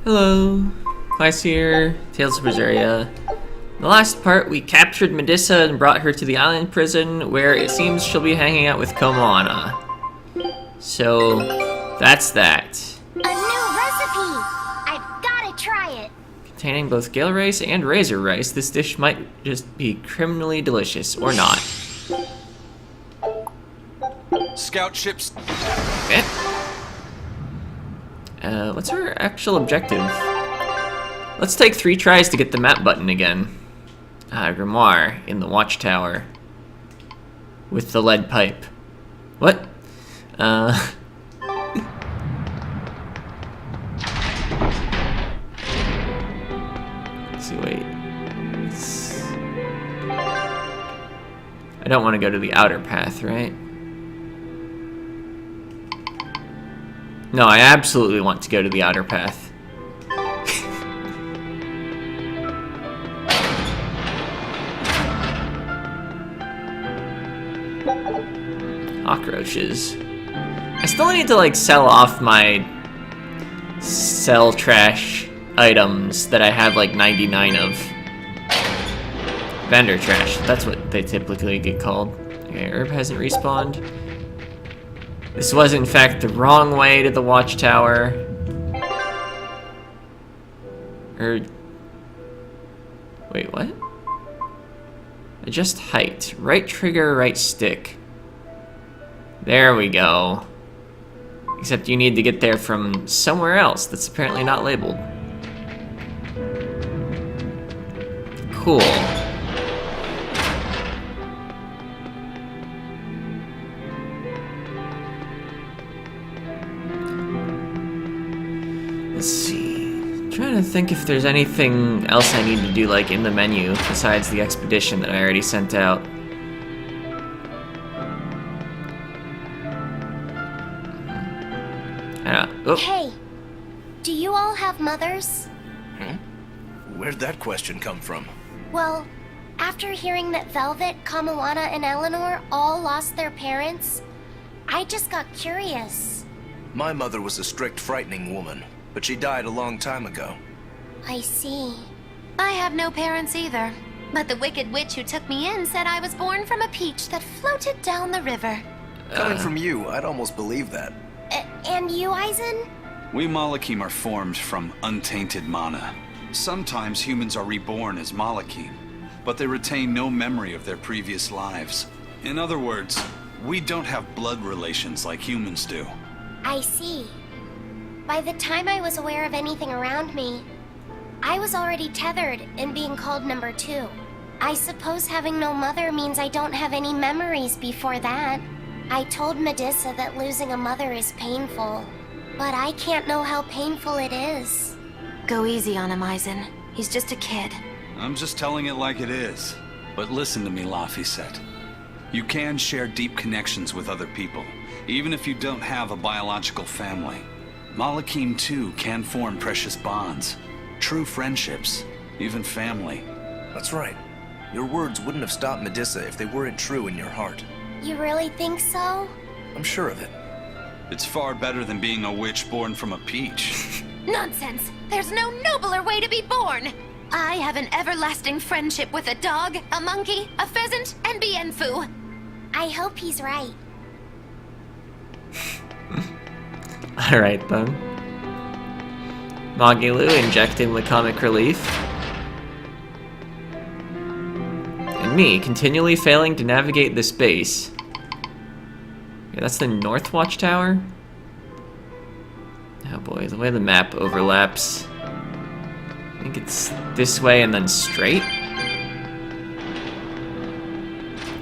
Hello, Class here, Tales of Berseria. In the last part, we captured Medusa and brought her to the island prison, where it seems she'll be hanging out with Komoana. So, that's that. A new recipe! I've gotta try it! Containing both gale rice and razor rice, this dish might just be criminally delicious, or not. Scout ships. Okay. What's our actual objective? Let's take 3 tries to get the map button again. Grimoire in the watchtower. With the lead pipe. What? Let's see, wait. I don't want to go to the outer path, right? No, I absolutely want to go to the outer path. Cockroaches. I still need to, like, sell off my sell trash items that I have, like, 99 of. Vendor trash, that's what they typically get called. Okay, herb hasn't respawned. This was, in fact, the wrong way to the watchtower. Wait, what? Adjust height. Right trigger, right stick. There we go. Except you need to get there from somewhere else that's apparently not labeled. Cool. Let's see. I'm trying to think if there's anything else I need to do, like, in the menu besides the expedition that I already sent out. Oh. Hey, do you all have mothers? Where'd that question come from? Well, after hearing that Velvet, Kamoana, and Eleanor all lost their parents, I just got curious. My mother was a strict, frightening woman, but she died a long time ago. I see. I have no parents either, but the wicked witch who took me in said I was born from a peach that floated down the river. Coming from you, I'd almost believe that. And you, Eisen? We Malakim are formed from untainted mana. Sometimes humans are reborn as Malakim, but they retain no memory of their previous lives. In other words, we don't have blood relations like humans do. I see. By the time I was aware of anything around me, I was already tethered and being called number 2. I suppose having no mother means I don't have any memories before that. I told Medusa that losing a mother is painful, but I can't know how painful it is. Go easy on him, Eisen. He's just a kid. I'm just telling it like it is. But listen to me, Laphicet. You can share deep connections with other people, even if you don't have a biological family. Malakim, too, can form precious bonds. True friendships, even family. That's right. Your words wouldn't have stopped Medusa if they weren't true in your heart. You really think so? I'm sure of it. It's far better than being a witch born from a peach. Nonsense! There's no nobler way to be born! I have an everlasting friendship with a dog, a monkey, a pheasant, and Bienfu. I hope he's right. Alright then. Magilu injecting the comic relief. And me continually failing to navigate the space. Okay, that's the North Watchtower? Oh boy, the way the map overlaps. I think it's this way and then straight?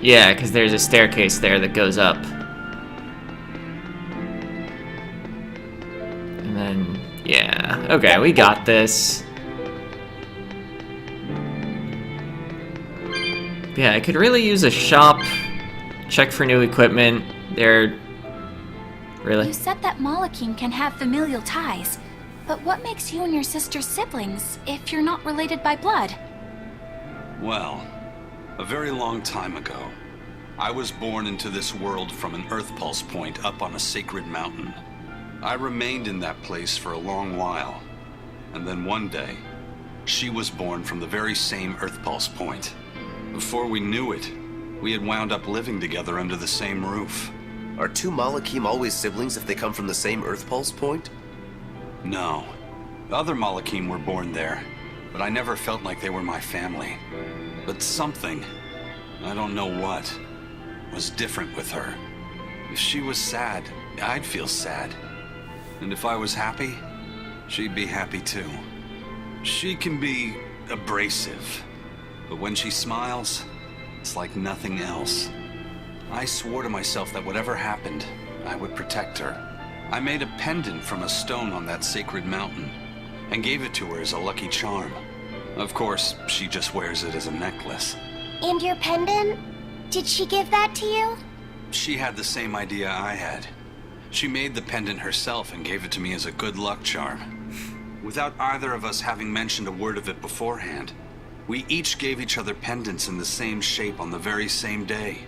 Yeah, because there's a staircase there that goes up. And then, yeah. Okay, we got this. Yeah, I could really use a shop. Check for new equipment. They're... Really? You said that Malakim can have familial ties, but what makes you and your sister siblings if you're not related by blood? Well, a very long time ago, I was born into this world from an Earth Pulse point up on a sacred mountain. I remained in that place for a long while, And then one day, she was born from the very same Earth Pulse point. Before we knew it, we had wound up living together under the same roof. Are two Malakim always siblings if they come from the same Earth Pulse point? No. Other Malakim were born there, but I never felt like they were my family. But something, I don't know what, was different with her. If she was sad, I'd feel sad. And if I was happy, she'd be happy too. She can be abrasive, but when she smiles, it's like nothing else. I swore to myself that whatever happened, I would protect her. I made a pendant from a stone on that sacred mountain, and gave it to her as a lucky charm. Of course, she just wears it as a necklace. And your pendant? Did she give that to you? She had the same idea I had. She made the pendant herself and gave it to me as a good luck charm. Without either of us having mentioned a word of it beforehand, we each gave each other pendants in the same shape on the very same day.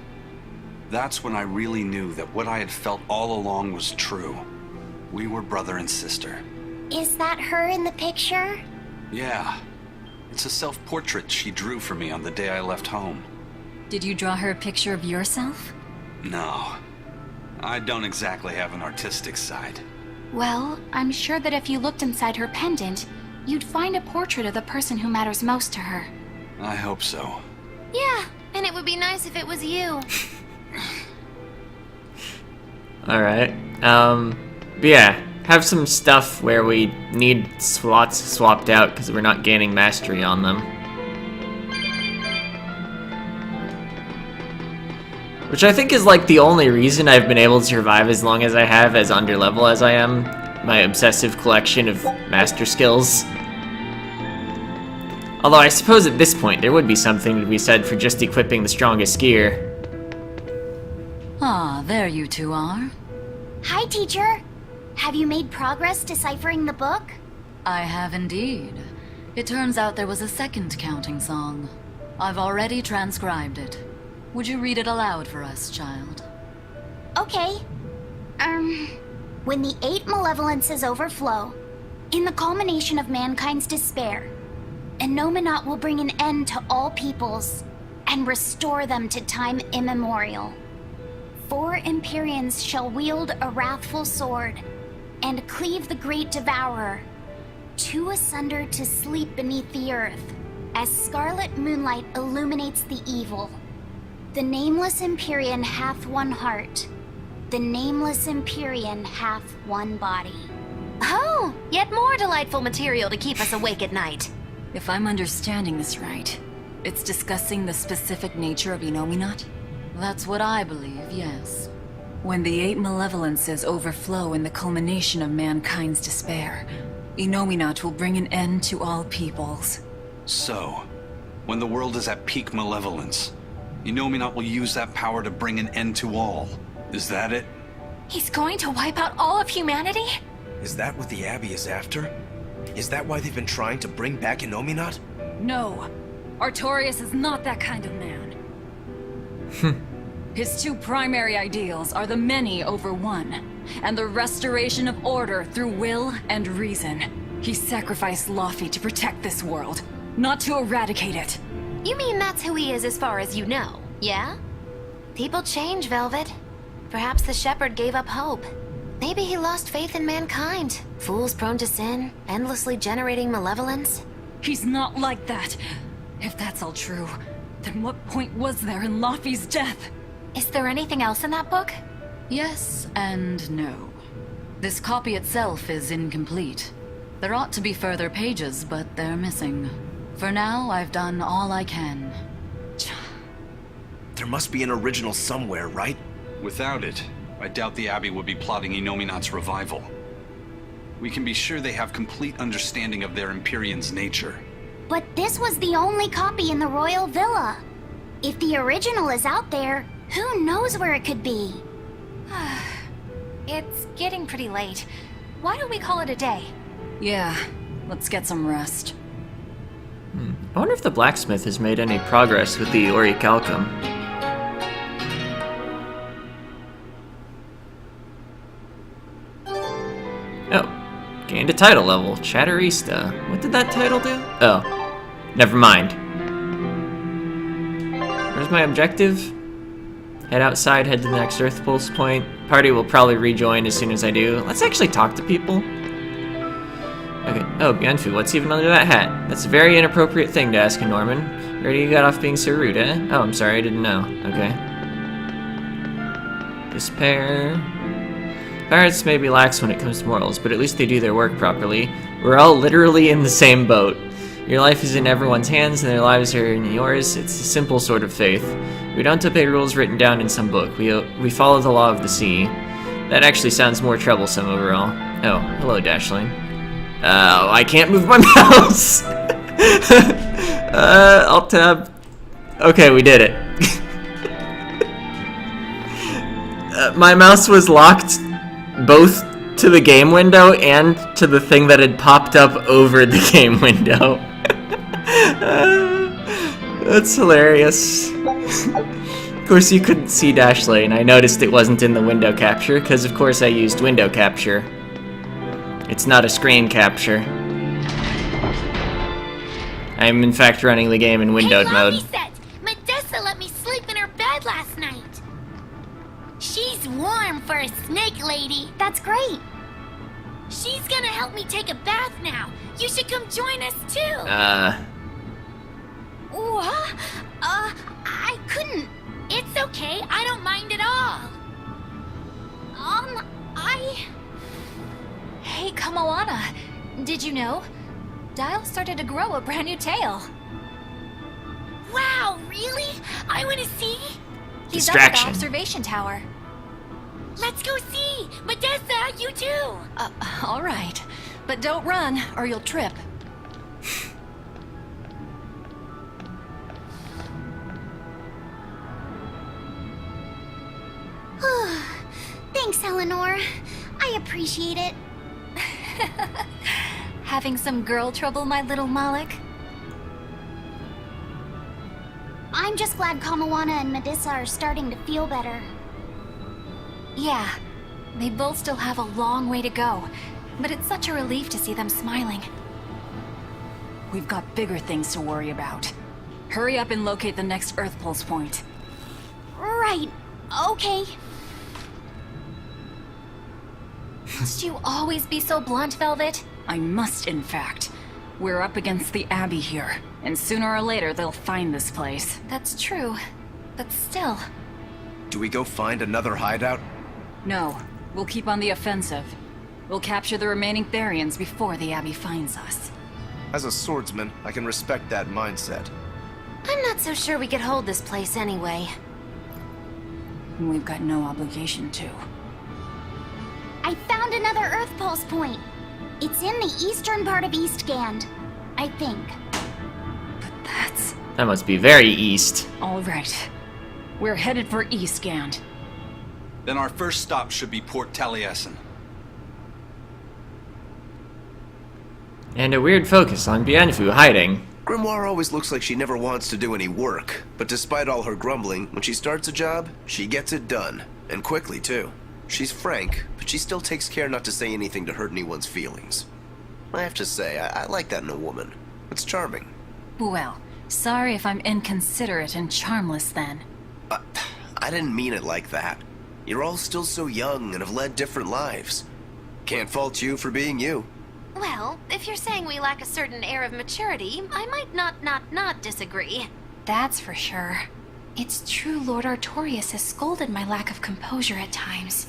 That's when I really knew that what I had felt all along was true. We were brother and sister. Is that her in the picture? Yeah. It's a self-portrait she drew for me on the day I left home. Did you draw her a picture of yourself? No. I don't exactly have an artistic side. Well, I'm sure that if you looked inside her pendant, you'd find a portrait of the person who matters most to her. I hope so. Yeah, and it would be nice if it was you. Alright. But yeah, have some stuff where we need slots swapped out because we're not gaining mastery on them. Which I think is like the only reason I've been able to survive as long as I have, as underlevel as I am. My obsessive collection of master skills. Although I suppose at this point there would be something to be said for just equipping the strongest gear. Ah, there you two are. Hi, teacher. Have you made progress deciphering the book? I have indeed. It turns out there was a second counting song. I've already transcribed it. Would you read it aloud for us, child? Okay. When the 8 malevolences overflow, in the culmination of mankind's despair, Innominat will bring an end to all peoples and restore them to time immemorial. 4 Empyreans shall wield a wrathful sword and cleave the great devourer, 2 asunder to sleep beneath the earth, as scarlet moonlight illuminates the evil. The nameless Empyrean hath one heart. The nameless Empyrean hath one body. Oh, yet more delightful material to keep us awake at night. If I'm understanding this right, it's discussing the specific nature of Innominat? That's what I believe, yes. When the 8 malevolences overflow in the culmination of mankind's despair, Innominat will bring an end to all peoples. So, when the world is at peak malevolence, Innominat will use that power to bring an end to all. Is that it? He's going to wipe out all of humanity? Is that what the Abbey is after? Is that why they've been trying to bring back Innominat? No. Artorias is not that kind of man. His 2 primary ideals are the many over one, and the restoration of order through will and reason. He sacrificed Laufey to protect this world, not to eradicate it. You mean that's who he is as far as you know, yeah? People change, Velvet. Perhaps the shepherd gave up hope. Maybe he lost faith in mankind. Fools prone to sin, endlessly generating malevolence. He's not like that. If that's all true, then what point was there in Laufey's death? Is there anything else in that book? Yes and no. This copy itself is incomplete. There ought to be further pages, but they're missing. For now, I've done all I can. There must be an original somewhere, right? Without it, I doubt the Abbey would be plotting Innominat's revival. We can be sure they have complete understanding of their Empyrean's nature. But this was the only copy in the royal villa. If the original is out there, who knows where it could be? It's getting pretty late. Why don't we call it a day? Yeah, let's get some rest. I wonder if the blacksmith has made any progress with the orichalcum. Oh, gained gained a title level, Chatterista. What did that title do? Oh, never mind. Where's my objective? Head outside, head to the next Earth Pulse point. Party will probably rejoin as soon as I do. Let's actually talk to people. Okay. Oh, Bienfu, what's even under that hat? That's a very inappropriate thing to ask a Norman. Already you got off being so rude, eh? Oh, I'm sorry, I didn't know. Okay. Despair. Pirates may be lax when it comes to morals, but at least they do their work properly. We're all literally in the same boat. Your life is in everyone's hands, and their lives are in yours. It's a simple sort of faith. We don't obey rules written down in some book. We follow the law of the sea. That actually sounds more troublesome overall. Oh, hello, Dashling. Oh, I can't move my mouse! Alt tab. Okay, we did it. My mouse was locked both to the game window and to the thing that had popped up over the game window. That's hilarious. Of course, you couldn't see Dashlane. I noticed it wasn't in the window capture, because of course I used window capture. It's not a screen capture. I am in fact running the game in windowed mode. Medessa let me sleep in her bed last night. She's warm for a snake lady. That's great. She's gonna help me take a bath now. You should come join us too. What? I couldn't. It's okay. I don't mind at all. Hey, Kamoana. Did you know? Dial started to grow a brand new tail. Wow, really? I want to see. He's up at the Distraction. observation tower. Let's go see. Medessa, you too. All right. But don't run, or you'll trip. Thanks, Eleanor. I appreciate it. Having some girl trouble, my little Malik? I'm just glad Kamawana and Medissa are starting to feel better. Yeah, they both still have a long way to go, but it's such a relief to see them smiling. We've got bigger things to worry about. Hurry up and locate the next Earth Pulse point. Right. Okay. Must you always be so blunt, Velvet? I must, in fact. We're up against the Abbey here, and sooner or later they'll find this place. That's true, but still. Do we go find another hideout? No, we'll keep on the offensive. We'll capture the remaining Therians before the Abbey finds us. As a swordsman, I can respect that mindset. I'm not so sure we could hold this place anyway. We've got no obligation to. I found another Earth Pulse point. It's in the eastern part of Eastgand, I think. But that's... That must be very east. all right. We're headed for Eastgand. Then our first stop should be Port Taliesin. And a weird focus on Bienfu hiding. Grimoire always looks like she never wants to do any work, but despite all her grumbling, when she starts a job, she gets it done. And quickly, too. She's frank, but she still takes care not to say anything to hurt anyone's feelings. I have to say, I like that in a woman. It's charming. Well, sorry if I'm inconsiderate and charmless then. I didn't mean it like that. You're all still so young and have led different lives. Can't fault you for being you. Well, if you're saying we lack a certain air of maturity, I might not disagree. That's for sure. It's true Lord Artorius has scolded my lack of composure at times.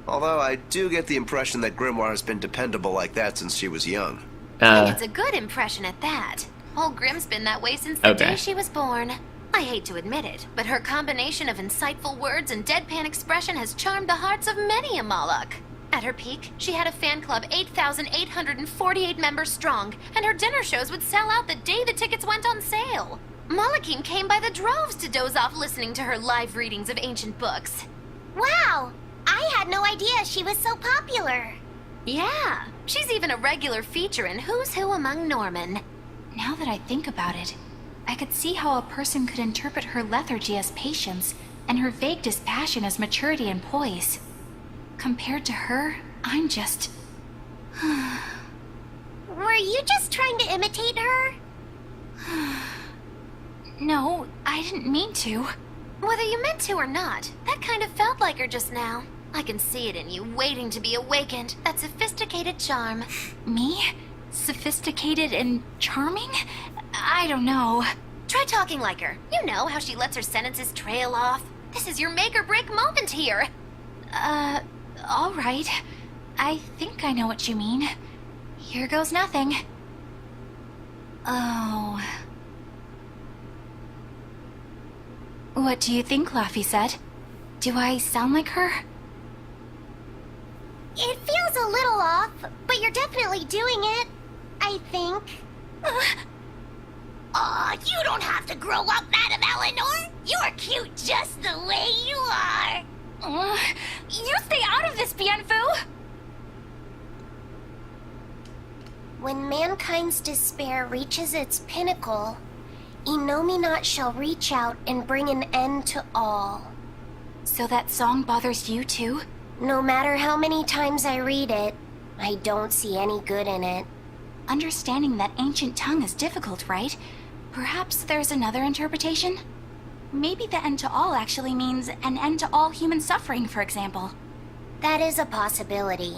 Although I do get the impression that Grimoire has been dependable like that since she was young. And it's a good impression at that. Old Grimm's been that way since the Okay. day she was born. I hate to admit it, but her combination of insightful words and deadpan expression has charmed the hearts of many a Moloch. At her peak, she had a fan club 8,848 members strong, and her dinner shows would sell out the day the tickets went on sale. Molochim came by the droves to doze off listening to her live readings of ancient books. Wow! I had no idea she was so popular. Yeah, she's even a regular feature in Who's Who Among Norman. Now that I think about it, I could see how a person could interpret her lethargy as patience and her vague dispassion as maturity and poise. Compared to her, I'm just... Were you just trying to imitate her? No, I didn't mean to. Whether you meant to or not, that kind of felt like her just now. I can see it in you, waiting to be awakened. That sophisticated charm. Me? Sophisticated and charming? I don't know. Try talking like her. You know how she lets her sentences trail off. This is your make or break moment here. All right. I think I know what you mean. Here goes nothing. Oh. What do you think, Laffy said? Do I sound like her? It feels a little off, but you're definitely doing it. I think. Aw, you don't have to grow up, Madam Eleanor. You're cute just the way you are. You stay out of this, Bienfu! When mankind's despair reaches its pinnacle, Innominat shall reach out and bring an end to all. So that song bothers you too? No matter how many times I read it, I don't see any good in it. Understanding that ancient tongue is difficult, right? Perhaps there's another interpretation? Maybe the end to all actually means an end to all human suffering, for example. That is a possibility.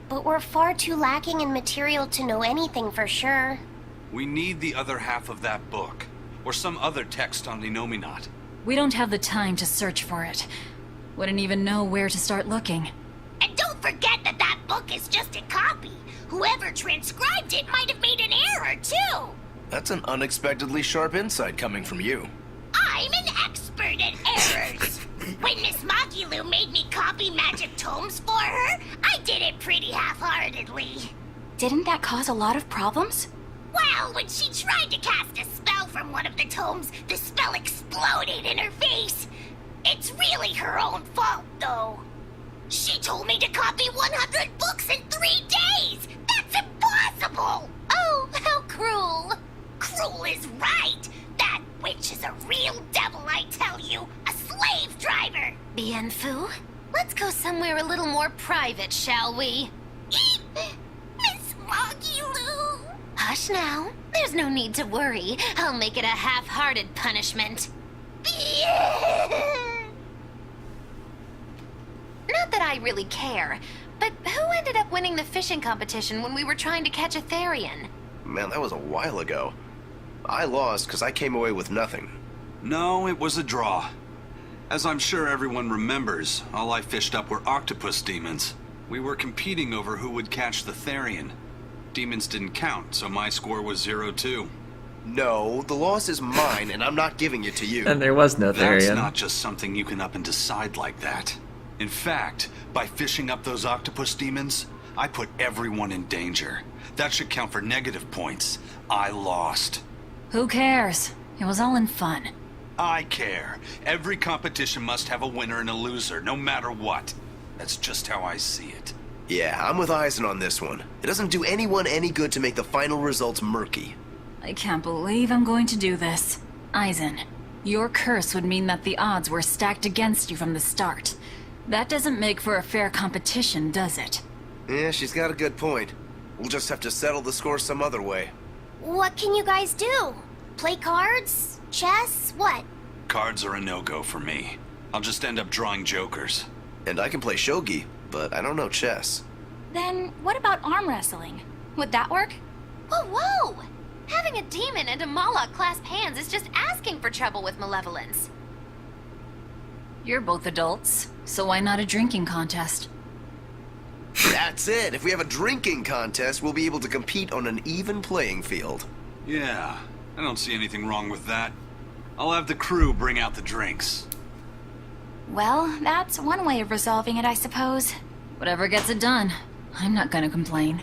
But we're far too lacking in material to know anything for sure. We need the other half of that book, or some other text on Innominat. We don't have the time to search for it. Wouldn't even know where to start looking. And don't forget that that book is just a copy. Whoever transcribed it might have made an error, too. That's an unexpectedly sharp insight coming from you. I'm an expert at errors. When Miss Magilu made me copy magic tomes for her, I did it pretty half-heartedly. Didn't that cause a lot of problems? Well, when she tried to cast a spell from one of the tomes, the spell exploded in her face. It's really her own fault, though. She told me to copy 100 books in 3 days! That's impossible! Oh, how cruel! Cruel is right! That witch is a real devil, I tell you! A slave driver! Bienfu, let's go somewhere a little more private, shall we? Miss Magilu! Hush now. There's no need to worry. I'll make it a half-hearted punishment. Not that I really care, but who ended up winning the fishing competition when we were trying to catch a Therian? Man, that was a while ago. I lost because I came away with nothing. No, it was a draw. As I'm sure everyone remembers, all I fished up were octopus demons. We were competing over who would catch the Therian. Demons didn't count, so my score was 0-2. No, the loss is mine, and I'm not giving it to you. And there was no That's Therian. not just something you can up and decide like that. In fact, by fishing up those octopus demons, I put everyone in danger. That should count for negative points. I lost. Who cares? It was all in fun. I care. Every competition must have a winner and a loser, no matter what. That's just how I see it. Yeah, I'm with Eisen on this one. It doesn't do anyone any good to make the final results murky. I can't believe I'm going to do this. Eisen, your curse would mean that the odds were stacked against you from the start. That doesn't make for a fair competition, does it? Yeah, she's got a good point. We'll just have to settle the score some other way. What can you guys do? Play cards? Chess? What? Cards are a no-go for me. I'll just end up drawing jokers. And I can play shogi, but I don't know chess. Then what about arm wrestling? Would that work? Whoa, whoa! Having a demon and a Moloch clasp hands is just asking for trouble with malevolence. You're both adults, so why not a drinking contest? That's it! If we have a drinking contest, we'll be able to compete on an even playing field. Yeah, I don't see anything wrong with that. I'll have the crew bring out the drinks. Well, that's one way of resolving it, I suppose. Whatever gets it done. I'm not gonna complain.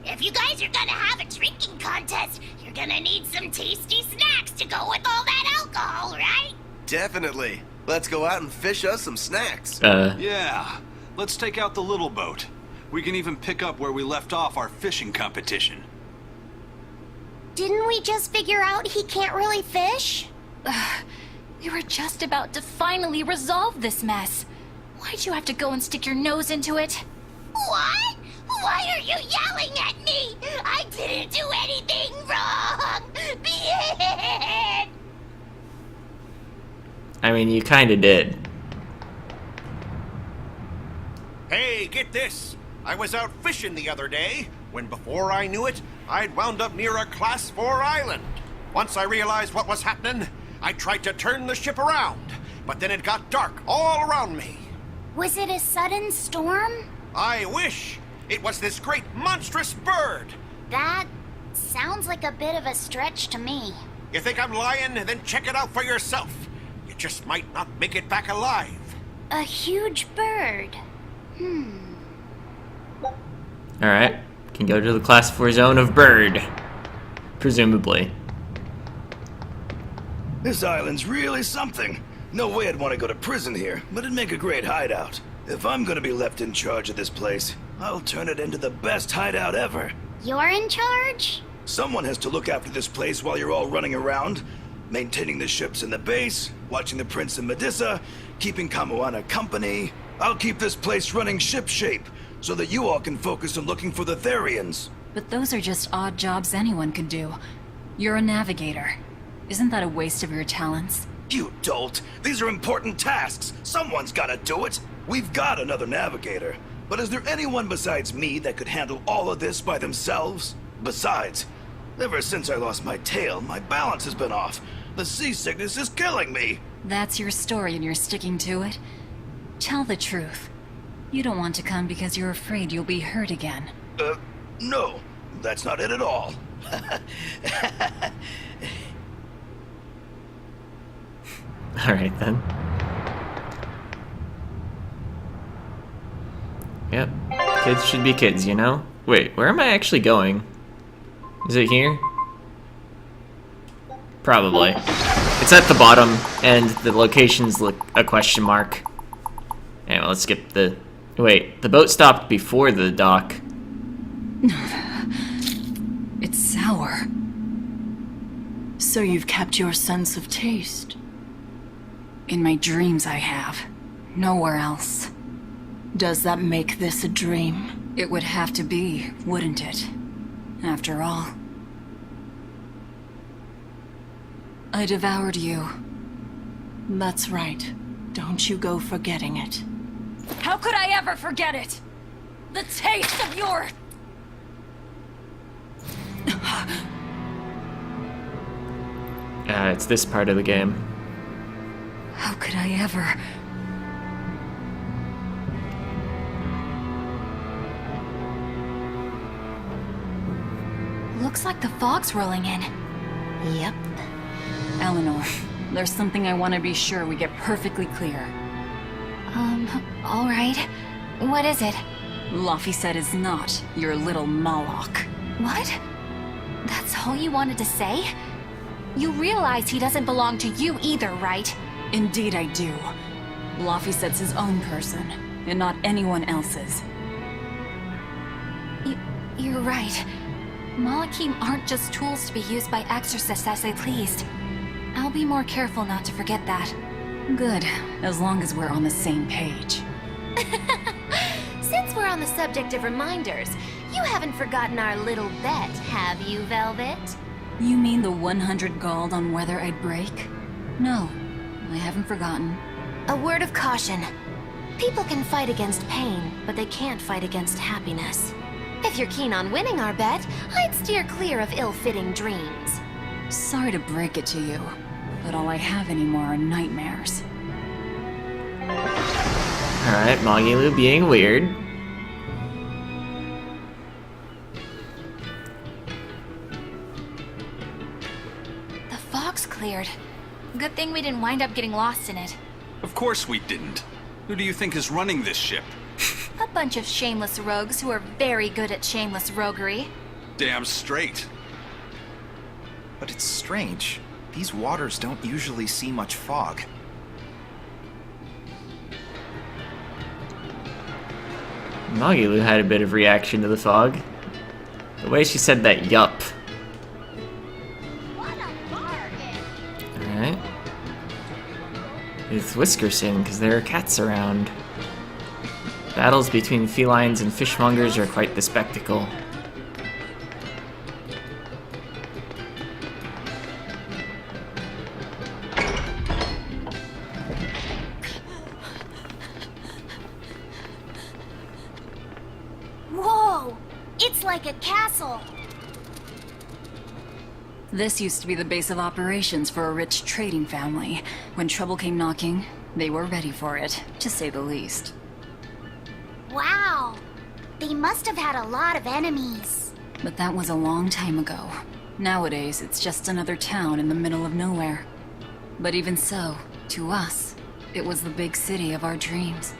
If you guys are gonna have a drinking contest, you're gonna need some tasty snacks to go with all that alcohol, right? Definitely. Let's go out and fish us some snacks. Yeah, let's take out the little boat. We can even pick up where we left off our fishing competition. Didn't we just figure out he can't really fish? We were just about to finally resolve this mess. Why'd you have to go and stick your nose into it? What? Why are you yelling at me? I didn't do anything wrong! I mean, you kinda did. Hey, get this! I was out fishing the other day, when before I knew it, I'd wound up near a Class 4 island. Once I realized what was happening, I tried to turn the ship around, but then it got dark all around me. Was it a sudden storm? I wish! It was this great monstrous bird! That sounds like a bit of a stretch to me. You think I'm lying? Then check it out for yourself. You just might not make it back alive. A huge bird. Alright. Can go to the Class 4 zone of Bird. Presumably. This island's really something. No way I'd want to go to prison here, but it'd make a great hideout. If I'm gonna be left in charge of this place, I'll turn it into the best hideout ever. You're in charge? Someone has to look after this place while you're all running around, maintaining the ships in the base, watching the Prince and Medusa, keeping Kamoana company. I'll keep this place running ship-shape, so that you all can focus on looking for the Therians. But those are just odd jobs anyone could do. You're a navigator. Isn't that a waste of your talents? You dolt! These are important tasks! Someone's gotta do it! We've got another navigator, but is there anyone besides me that could handle all of this by themselves? Besides, ever since I lost my tail, my balance has been off. The seasickness is killing me! That's your story and you're sticking to it? Tell the truth. You don't want to come because you're afraid you'll be hurt again. No. That's not it at all. Alright then. Yep. Kids should be kids, you know? Wait, where am I actually going? Is it here? Probably. It's at the bottom, and the locations look a question mark. Anyway, let's skip the... Wait, the boat stopped before the dock. It's sour. So you've kept your sense of taste? In my dreams I have. Nowhere else. Does that make this a dream? It would have to be, wouldn't it? After all. I devoured you. That's right. Don't you go forgetting it. How could I ever forget it? The taste of your... It's this part of the game. How could I ever... Looks like the fog's rolling in. Yep. Eleanor, there's something I want to be sure we get perfectly clear. All right. What is it? Laffy said is not your little Moloch. What? That's all you wanted to say? You realize he doesn't belong to you either, right? Indeed I do. Laffy said's his own person, and not anyone else's. You're right. Malachim aren't just tools to be used by exorcists as they pleased. I'll be more careful not to forget that. Good, as long as we're on the same page. Since we're on the subject of reminders, you haven't forgotten our little bet, have you, Velvet? You mean the 100 gold on whether I'd break? No, I haven't forgotten. A word of caution. People can fight against pain, but they can't fight against happiness. If you're keen on winning our bet, I'd steer clear of ill-fitting dreams. Sorry to break it to you, but all I have anymore are nightmares. Alright, Magilu being weird. The fog's cleared. Good thing we didn't wind up getting lost in it. Of course we didn't. Who do you think is running this ship? A bunch of shameless rogues who are very good at shameless roguery. Damn straight. But it's strange. These waters don't usually see much fog. Magilu had a bit of reaction to the fog. The way she said that yup. Alright. It's Whiskerson, because there are cats around. Battles between felines and fishmongers are quite the spectacle. Whoa! It's like a castle! This used to be the base of operations for a rich trading family. When trouble came knocking, they were ready for it, to say the least. Wow! They must have had a lot of enemies. But that was a long time ago. Nowadays, it's just another town in the middle of nowhere. But even so, to us, it was the big city of our dreams.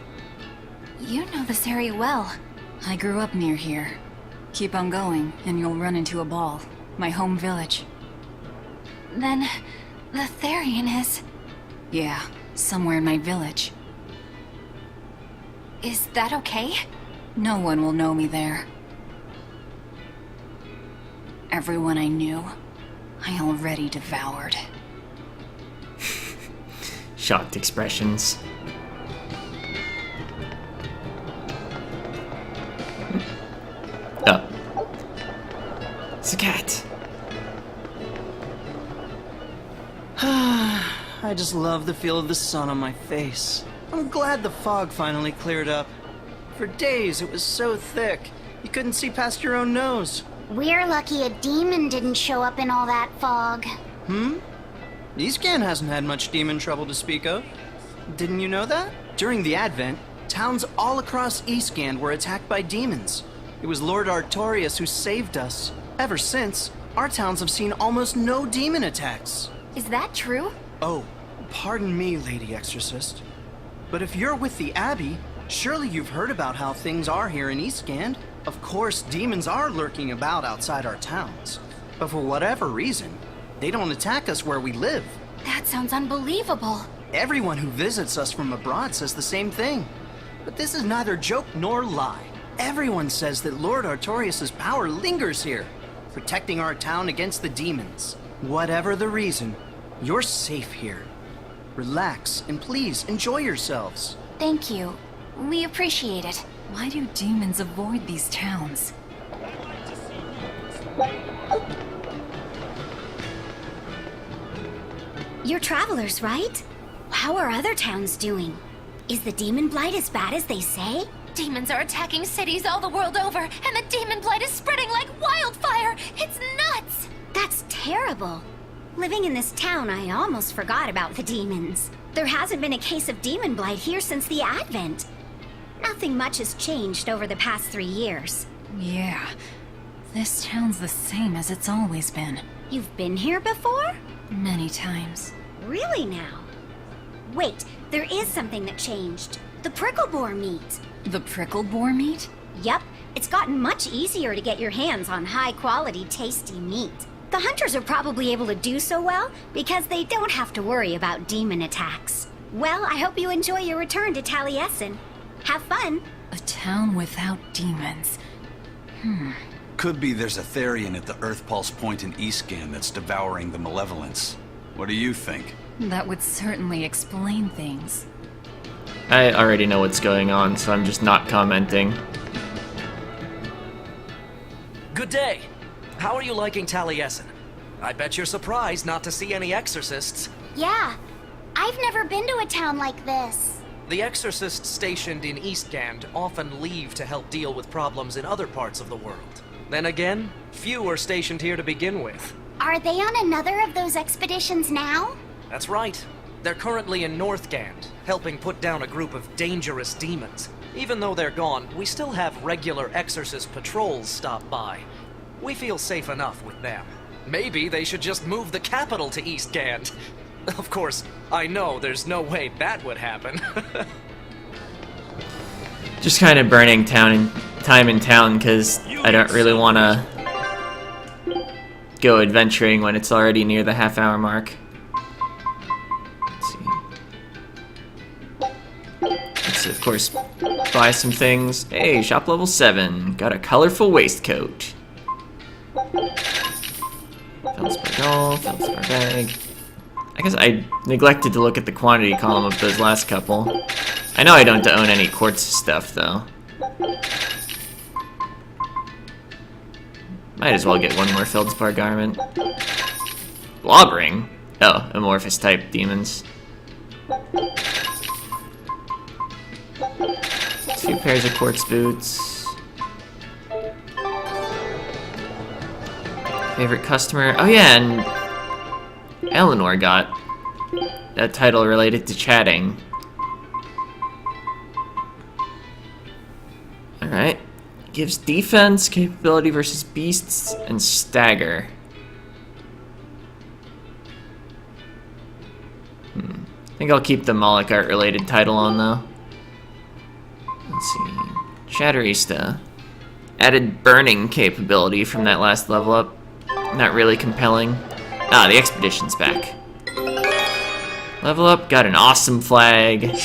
You know this area well. I grew up near here. Keep on going, and you'll run into a ball. My home village. Then, the Therian is... Yeah, somewhere in my village. Is that okay? No one will know me there. Everyone I knew, I already devoured. Shocked expressions. Oh. It's a cat. I just love the feel of the sun on my face. I'm glad the fog finally cleared up. For days it was so thick, you couldn't see past your own nose. We're lucky a demon didn't show up in all that fog. Eastgan hasn't had much demon trouble to speak of. Didn't you know that? During the Advent, towns all across Eastgan were attacked by demons. It was Lord Artorias who saved us. Ever since, our towns have seen almost no demon attacks. Is that true? Oh, pardon me, Lady Exorcist. But if you're with the Abbey, surely you've heard about how things are here in Eastgand. Of course, demons are lurking about outside our towns. But for whatever reason, they don't attack us where we live. That sounds unbelievable. Everyone who visits us from abroad says the same thing. But this is neither joke nor lie. Everyone says that Lord Artorias' power lingers here, protecting our town against the demons. Whatever the reason, you're safe here. Relax, and please enjoy yourselves. Thank you. We appreciate it. Why do demons avoid these towns? You're travelers, right? How are other towns doing? Is the demon blight as bad as they say? Demons are attacking cities all the world over, and the demon blight is spreading like wildfire. It's nuts! That's terrible. Living in this town, I almost forgot about the demons. There hasn't been a case of demon blight here since the Advent. Nothing much has changed over the past 3 years. Yeah, this town's the same as it's always been. You've been here before? Many times. Really now? Wait, there is something that changed. The prickle boar meat. The prickle boar meat? Yup, it's gotten much easier to get your hands on high-quality, tasty meat. The hunters are probably able to do so well because they don't have to worry about demon attacks. Well, I hope you enjoy your return to Taliesin. Have fun. A town without demons. Could be there's a Therian at the Earth Pulse Point in Eastgan that's devouring the malevolence. What do you think? That would certainly explain things. I already know what's going on, so I'm just not commenting. Good day. How are you liking Taliesin? I bet you're surprised not to see any exorcists. Yeah, I've never been to a town like this. The exorcists stationed in Eastgand often leave to help deal with problems in other parts of the world. Then again, few are stationed here to begin with. Are they on another of those expeditions now? That's right. They're currently in Northgand, helping put down a group of dangerous demons. Even though they're gone, we still have regular exorcist patrols stop by. We feel safe enough with them. Maybe they should just move the capital to Eastgand. Of course, I know there's no way that would happen. Just kind of burning time in town because I don't really want to go adventuring when it's already near the half-hour mark. Let's, of course, buy some things. Hey, shop level 7. Got a colorful waistcoat. Feldspar doll, Feldspar bag. I guess I neglected to look at the quantity column of those last couple. I know I don't own any quartz stuff, though. Might as well get one more Feldspar garment. Blob ring? Oh, amorphous type demons. 2 pairs of quartz boots. Favorite customer? Oh yeah, and Eleanor got a title related to chatting. Alright. Gives defense, capability versus beasts, and stagger. I think I'll keep the Moloch art related title on though. Let's see. Shatterista. Added burning capability from that last level up. Not really compelling. Ah, the expedition's back. Level up, got an awesome flag.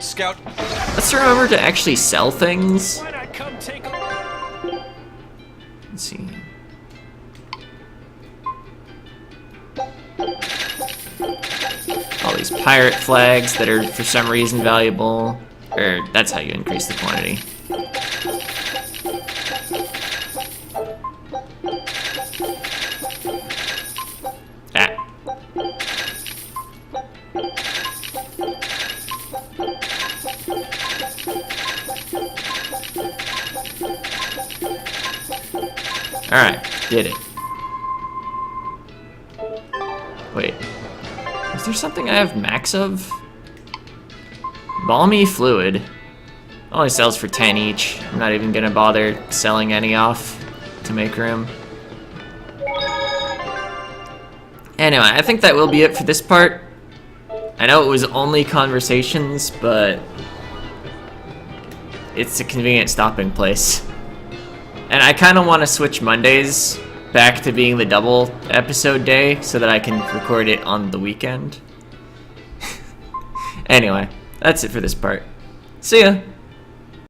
Scout. Let's remember to actually sell things. Why'd I come take a... Let's see. All these pirate flags that are for some reason valuable. Or that's how you increase the quantity. Ah. Alright, did it. Wait. Is there something I have max of? Balmy fluid. Only sells for 10 each. I'm not even gonna bother selling any off to make room. Anyway, I think that will be it for this part. I know it was only conversations, but it's a convenient stopping place. And I kind of want to switch Mondays back to being the double episode day so that I can record it on the weekend. Anyway, that's it for this part. See ya!